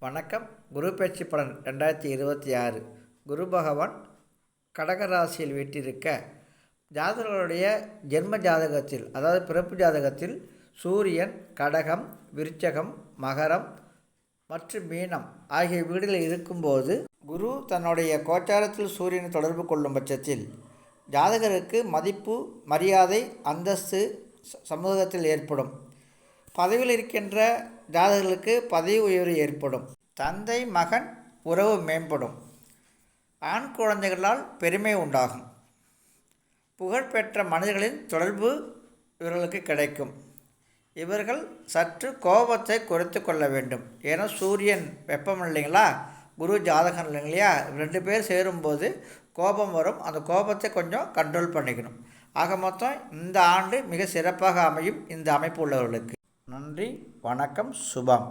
வணக்கம். குரு பயிற்சி பலன் 2026. குரு பகவான் கடகராசியில் வீட்டிருக்க ஜாதகர்களுடைய ஜென்ம ஜாதகத்தில், அதாவது பிறப்பு ஜாதகத்தில் சூரியன் கடகம், விருச்சகம், மகரம் மற்றும் மீனம் ஆகிய வீடுகளில் இருக்கும்போது குரு தன்னுடைய கோச்சாரத்தில் சூரியனை தொடர்பு கொள்ளும் பட்சத்தில் ஜாதகருக்கு மதிப்பு, மரியாதை, அந்தஸ்து சமூகத்தில் ஏற்படும். பதவியில் இருக்கின்ற ஜாதகர்களுக்கு பதவி உயர்வு ஏற்படும். தந்தை மகன் உறவு மேம்படும். ஆண் குழந்தைகளால் பெருமை உண்டாகும். புகழ்பெற்ற மனிதர்களின் தொடர்பு இவர்களுக்கு கிடைக்கும். இவர்கள் சற்று கோபத்தை குறைத்து கொள்ள வேண்டும். ஏன்னா சூரியன் வெப்பம் இல்லைங்களா, குரு ஜாதகம் இல்லைங்களா, 2 பேர் சேரும்போது கோபம் வரும். அந்த கோபத்தை கொஞ்சம் கண்ட்ரோல் பண்ணிக்கணும். ஆக மொத்தம் இந்த ஆண்டு மிக சிறப்பாக அமையும் இந்த அமைப்பு உள்ளவர்களுக்கு. நன்றி, வணக்கம், சுபம்.